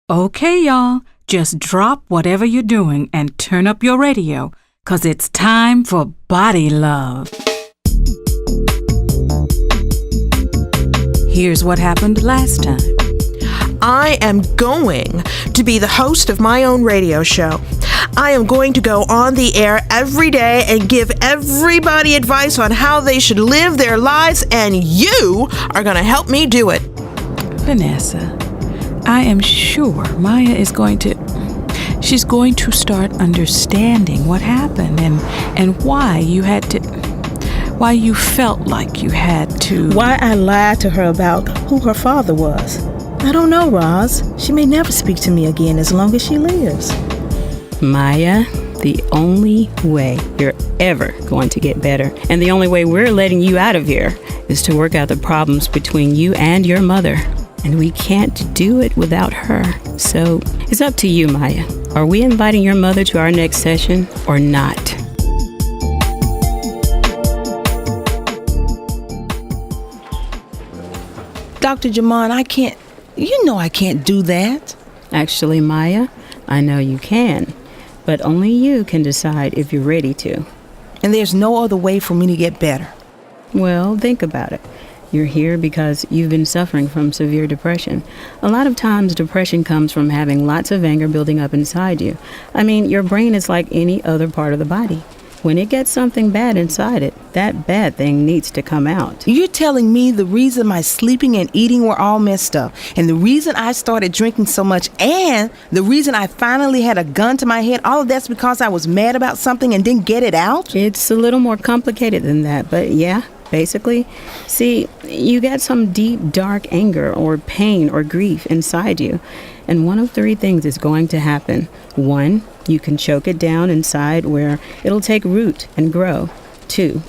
Okay, y'all, just drop whatever you're doing and turn up your radio, 'cause it's time for Body Love. Here's what happened last time. I am going to be the host of my own radio show. I am going to go on the air every day and give everybody advice on how they should live their lives, and you are going to help me do it. Vanessa, I am sure Maya is going to start understanding what happened and why you felt like you had to. Why I lied to her about who her father was. I don't know, Roz. She may never speak to me again as long as she lives. Maya, the only way you're ever going to get better, and the only way we're letting you out of here, is to work out the problems between you and your mother. And we can't do it without her. So it's up to you, Maya. Are we inviting your mother to our next session or not? Dr. Jamon, I can't do that. Actually, Maya, I know you can, but only you can decide if you're ready to. And there's no other way for me to get better. Well, think about it. You're here because you've been suffering from severe depression. A lot of times depression comes from having lots of anger building up inside you. I mean, your brain is like any other part of the body. When it gets something bad inside it, that bad thing needs to come out. You're telling me the reason my sleeping and eating were all messed up, and the reason I started drinking so much, and the reason I finally had a gun to my head, all of that's because I was mad about something and didn't get it out? It's a little more complicated than that, but yeah. Basically, see, you got some deep, dark anger or pain or grief inside you, and one of three things is going to happen. 1, you can choke it down inside where it'll take root and grow. 2,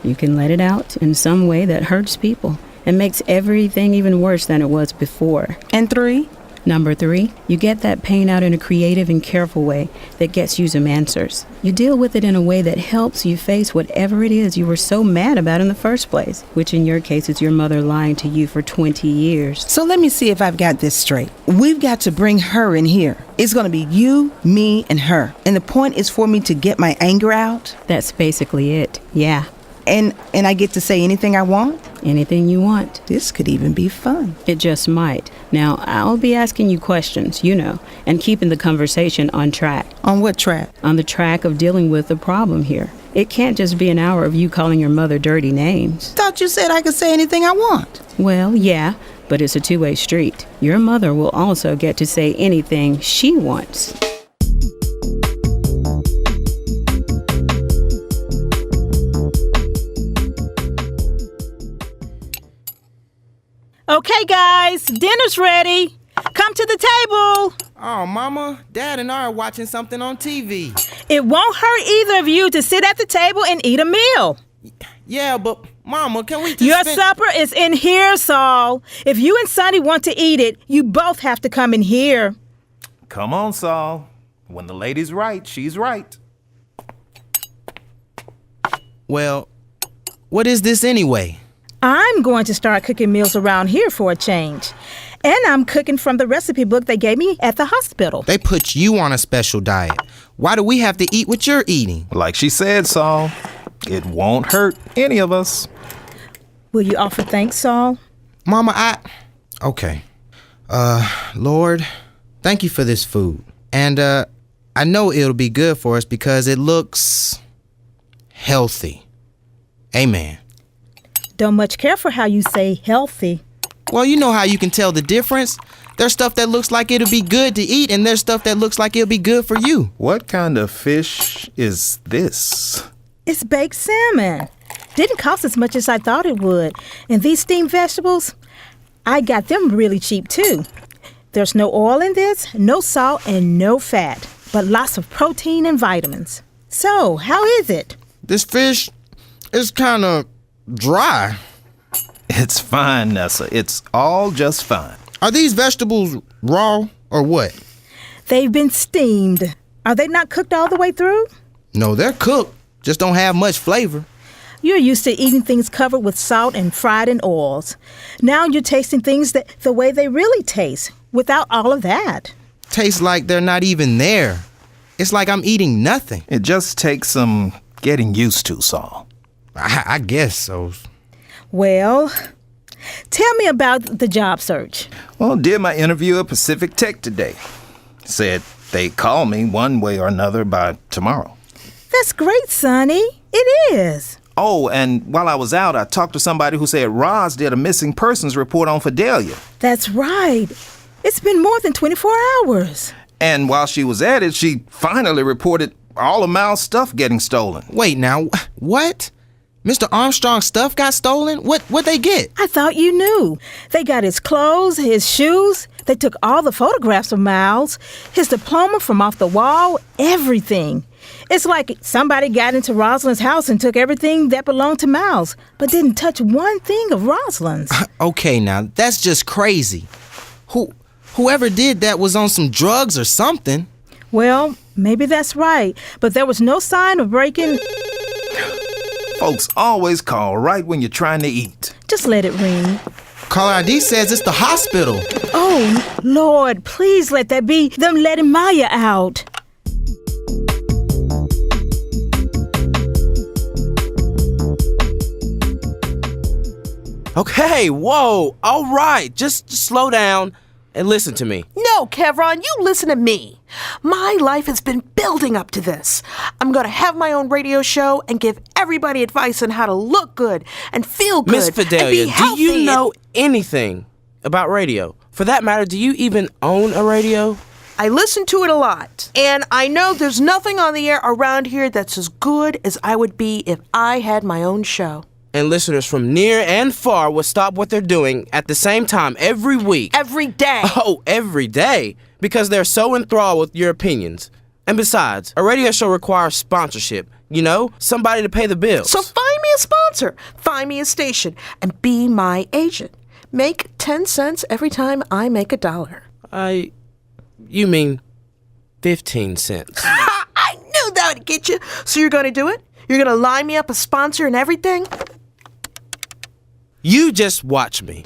you can let it out in some way that hurts people and makes everything even worse than it was before. And 3? Number 3, you get that pain out in a creative and careful way that gets you some answers. You deal with it in a way that helps you face whatever it is you were so mad about in the first place, which in your case is your mother lying to you for 20 years. So let me see if I've got this straight. We've got to bring her in here. It's going to be you, me, and her. And the point is for me to get my anger out? That's basically it, yeah. And I get to say anything I want? Anything you want. This could even be fun. It just might. Now, I'll be asking you questions, and keeping the conversation on track. On what track? On the track of dealing with the problem here. It can't just be an hour of you calling your mother dirty names. Thought you said I could say anything I want. Well, yeah, but it's a two-way street. Your mother will also get to say anything she wants. Okay, guys, dinner's ready. Come to the table. Oh, Mama, Dad and I are watching something on TV. It won't hurt either of you to sit at the table and eat a meal. Yeah, but Mama, can we just Your supper is in here, Saul. If you and Sonny want to eat it, you both have to come in here. Come on, Saul. When the lady's right, she's right. Well, what is this anyway? I'm going to start cooking meals around here for a change. And I'm cooking from the recipe book they gave me at the hospital. They put you on a special diet. Why do we have to eat what you're eating? Like she said, Saul, it won't hurt any of us. Will you offer thanks, Saul? Mama, Okay. Lord, thank you for this food. And, I know it'll be good for us because it looks healthy. Amen. Don't much care for how you say healthy. Well, you know how you can tell the difference. There's stuff that looks like it'll be good to eat, and there's stuff that looks like it'll be good for you. What kind of fish is this? It's baked salmon. Didn't cost as much as I thought it would. And these steamed vegetables, I got them really cheap too. There's no oil in this, no salt, and no fat, but lots of protein and vitamins. So, how is it? This fish is kind of dry. It's fine, Nessa. It's all just fine. Are these vegetables raw or what? They've been steamed. Are they not cooked all the way through? No, they're cooked. Just don't have much flavor. You're used to eating things covered with salt and fried in oils. Now you're tasting things the way they really taste, without all of that. taste like they're not even there. It's like I'm eating nothing. It just takes some getting used to, Saul. I guess so. Well, tell me about the job search. Well, did my interview at Pacific Tech today. Said they'd call me one way or another by tomorrow. That's great, Sonny. It is. Oh, and while I was out, I talked to somebody who said Roz did a missing persons report on Fidelia. That's right. It's been more than 24 hours. And while she was at it, she finally reported all of Mal's stuff getting stolen. Wait now, what? Mr. Armstrong's stuff got stolen? What'd they get? I thought you knew. They got his clothes, his shoes. They took all the photographs of Miles, his diploma from off the wall, everything. It's like somebody got into Rosalind's house and took everything that belonged to Miles, but didn't touch one thing of Rosalind's. Okay, now, that's just crazy. Whoever did that was on some drugs or something. Well, maybe that's right, but there was no sign of breaking. Folks always call right when you're trying to eat. Just let it ring. Caller ID says it's the hospital. Oh, Lord, please let that be them letting Maya out. Okay, whoa, all right, just slow down and listen to me. No, Kevron, you listen to me. My life has been building up to this. I'm going to have my own radio show and give everybody advice on how to look good and feel good. Miss Fidelia, and be do healthy you know anything about radio? For that matter, do you even own a radio? I listen to it a lot, and I know there's nothing on the air around here that's as good as I would be if I had my own show. And listeners from near and far will stop what they're doing at the same time every week. Every day. Oh, every day. Because they're so enthralled with your opinions. And besides, a radio show requires sponsorship. You know, somebody to pay the bills. So find me a sponsor, find me a station, and be my agent. Make 10 cents every time I make $1. You mean 15 cents. I knew that would get you. So you're going to do it? You're going to line me up a sponsor and everything? You just watch me.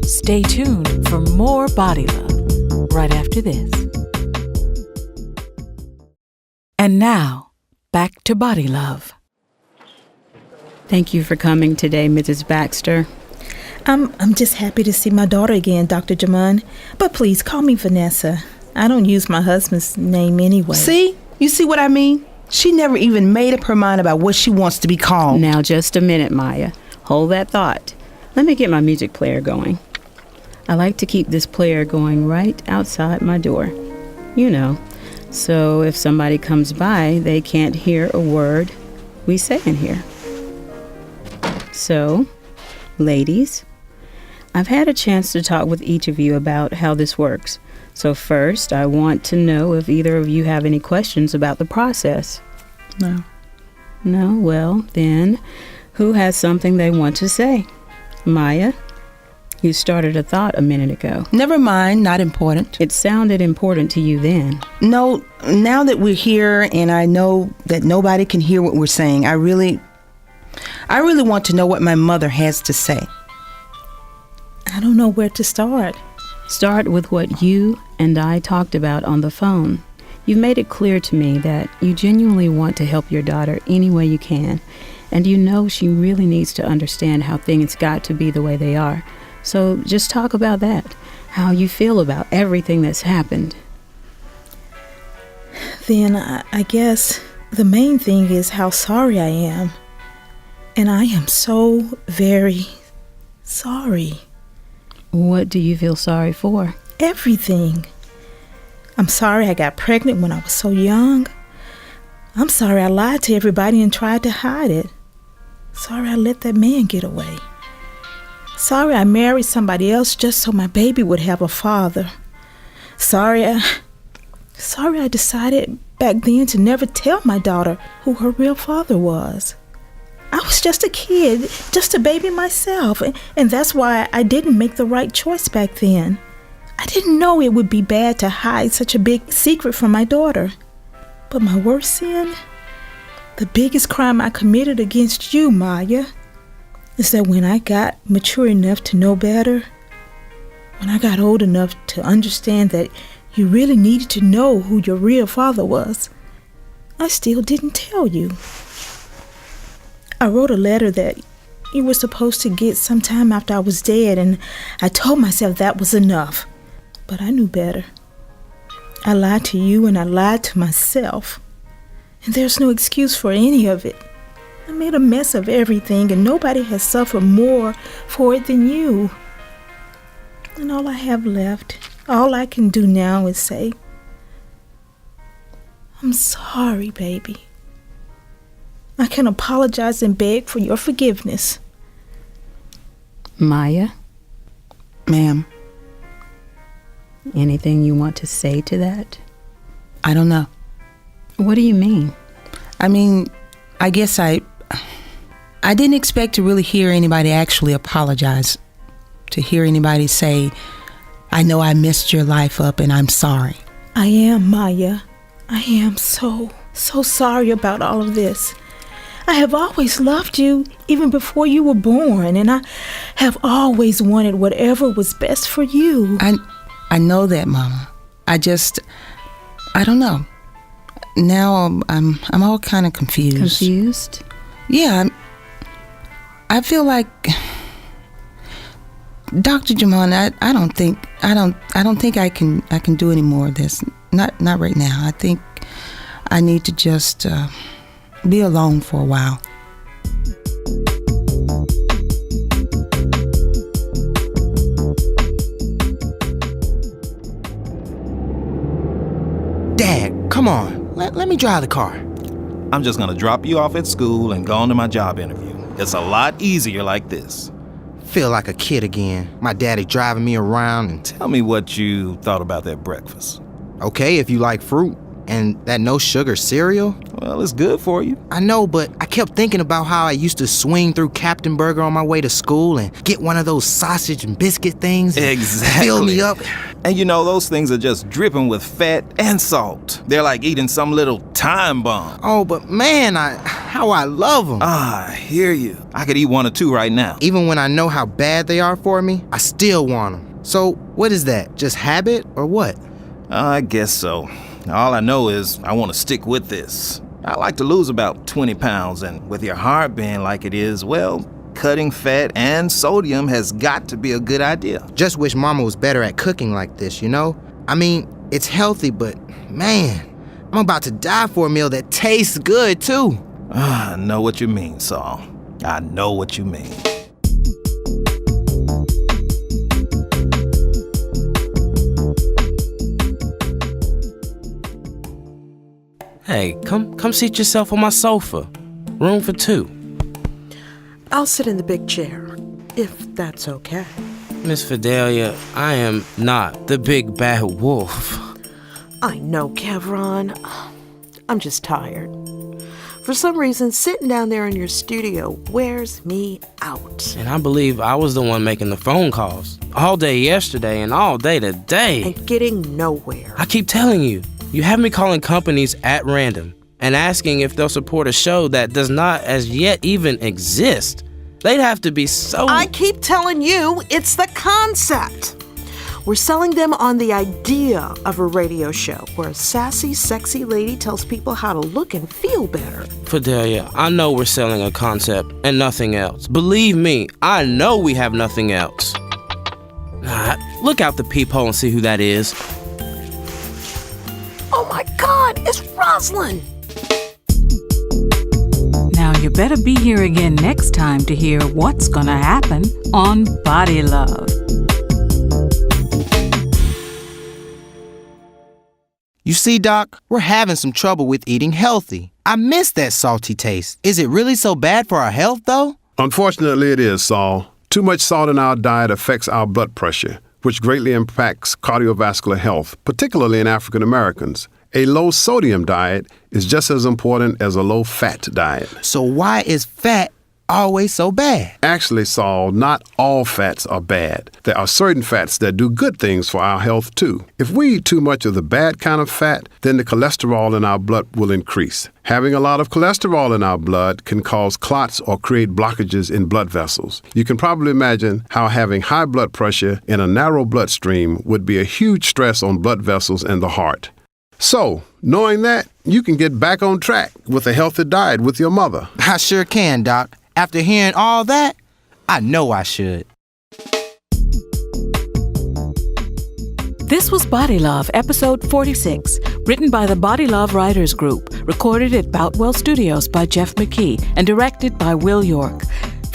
Stay tuned for more Body Love right after this. And now, back to Body Love. Thank you for coming today, Mrs. Baxter. I'm just happy to see my daughter again, Dr. Jamon. But please call me Vanessa. I don't use my husband's name anyway. See? You see what I mean? She never even made up her mind about what she wants to be called. Now, just a minute, Maya. Hold that thought. Let me get my music player going. I like to keep this player going right outside my door. You know, so if somebody comes by, they can't hear a word we say in here. So, ladies, I've had a chance to talk with each of you about how this works. So first, I want to know if either of you have any questions about the process. No. No? Well, then, who has something they want to say? Maya, you started a thought a minute ago. Never mind, not important. It sounded important to you then. No, now that we're here and I know that nobody can hear what we're saying, I really want to know what my mother has to say. I don't know where to start. Start with what you and I talked about on the phone. You've made it clear to me that you genuinely want to help your daughter any way you can, and you know she really needs to understand how things got to be the way they are. So just talk about that, how you feel about everything that's happened. Then I guess the main thing is how sorry I am. And I am so very sorry. What do you feel sorry for? Everything. I'm sorry I got pregnant when I was so young. I'm sorry I lied to everybody and tried to hide it. Sorry I let that man get away. Sorry I married somebody else just so my baby would have a father. Sorry I decided back then to never tell my daughter who her real father was. I was just a kid, just a baby myself, and that's why I didn't make the right choice back then. I didn't know it would be bad to hide such a big secret from my daughter. But my worst sin, the biggest crime I committed against you, Maya, is that when I got mature enough to know better, When I got old enough to understand that you really needed to know who your real father was, I still didn't tell you. I wrote a letter that you were supposed to get sometime after I was dead, and I told myself that was enough. But I knew better. I lied to you and I lied to myself. And there's no excuse for any of it. I made a mess of everything, and nobody has suffered more for it than you. And all I have left, all I can do now is say, I'm sorry, baby. I can apologize and beg for your forgiveness. Maya, Ma'am, anything you want to say to that? I don't know. What do you mean? I mean, I guess I didn't expect to really hear anybody actually apologize. To hear anybody say, I know I messed your life up and I'm sorry. I am, Maya. I am so sorry about all of this. I have always loved you even before you were born, and I have always wanted whatever was best for you. I know that, Mama. I don't know. Now I'm all kind of confused. Confused? Yeah, I feel like Dr. Jamon, I don't think I can do any more of this. Not right now. I think I need to just be alone for a while. Dad, come on. Let me drive the car. I'm just gonna drop you off at school and go on to my job interview. It's a lot easier like this. Feel like a kid again. My daddy driving me around and... Tell me what you thought about that breakfast. Okay, if you like fruit. And that no-sugar cereal? Well, it's good for you. I know, but I kept thinking about how I used to swing through Captain Burger on my way to school and get one of those sausage and biscuit things. Exactly. Fill me up. And you know, those things are just dripping with fat and salt. They're like eating some little time bomb. Oh, but man, how I love them. I hear you. I could eat one or two right now. Even when I know how bad they are for me, I still want them. So what is that? Just habit or what? I guess so. All I know is I want to stick with this. I like to lose about 20 pounds, and with your heart being like it is, well, cutting fat and sodium has got to be a good idea. Just wish Mama was better at cooking like this, you know? I mean, it's healthy, but man, I'm about to die for a meal that tastes good, too. I know what you mean, Saul. I know what you mean. Hey, come seat yourself on my sofa. Room for two. I'll sit in the big chair, if that's okay. Miss Fidelia, I am not the big bad wolf. I know, Kevron. I'm just tired. For some reason, sitting down there in your studio wears me out. And I believe I was the one making the phone calls. All day yesterday and all day today. And getting nowhere. I keep telling you, you have me calling companies at random and asking if they'll support a show that does not as yet even exist. They'd have to be so... I keep telling you, it's the concept. We're selling them on the idea of a radio show where a sassy, sexy lady tells people how to look and feel better. Fidelia, I know we're selling a concept and nothing else. Believe me, I know we have nothing else. Look out the peephole and see who that is. Oh my God, it's Rosalind! Now you better be here again next time to hear what's gonna happen on BodyLove. You see, Doc, we're having some trouble with eating healthy. I miss that salty taste. Is it really so bad for our health, though? Unfortunately, it is, Saul. Too much salt in our diet affects our blood pressure, which greatly impacts cardiovascular health, particularly in African Americans. A low-sodium diet is just as important as a low-fat diet. So why is fat always so bad? Actually, Saul, not all fats are bad. There are certain fats that do good things for our health, too. If we eat too much of the bad kind of fat, then the cholesterol in our blood will increase. Having a lot of cholesterol in our blood can cause clots or create blockages in blood vessels. You can probably imagine how having high blood pressure in a narrow bloodstream would be a huge stress on blood vessels and the heart. So, knowing that, you can get back on track with a healthy diet with your mother. I sure can, Doc. After hearing all that, I know I should. This was BodyLove, episode 46, written by the BodyLove Writers Group, recorded at Boutwell Studios by Jeff McKee, and directed by Will York.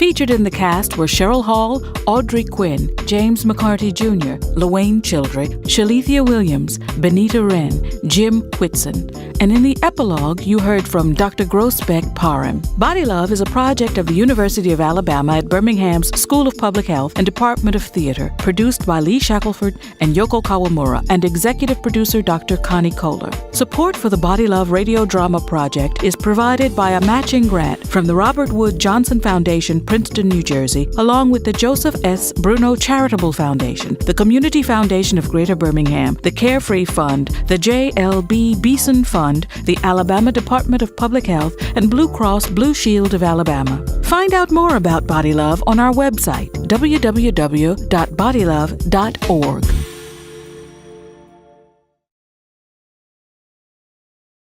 Featured in the cast were Cheryl Hall, Audrey Quinn, James McCarty Jr., LaWayne Childrey, Shalithia Williams, Benita Wren, Jim Whitson. And in the epilogue, you heard from Dr. Grossbeck Parham. BodyLove is a project of the University of Alabama at Birmingham's School of Public Health and Department of Theater, produced by Lee Shackelford and Yoko Kawamura, and executive producer Dr. Connie Kohler. Support for the BodyLove Radio Drama Project is provided by a matching grant from the Robert Wood Johnson Foundation, Princeton, New Jersey, along with the Joseph S. Bruno Charitable Foundation, the Community Foundation of Greater Birmingham, the Carefree Fund, the J.L.B. Beeson Fund, the Alabama Department of Public Health, and Blue Cross Blue Shield of Alabama. Find out more about BodyLove on our website, www.bodylove.org.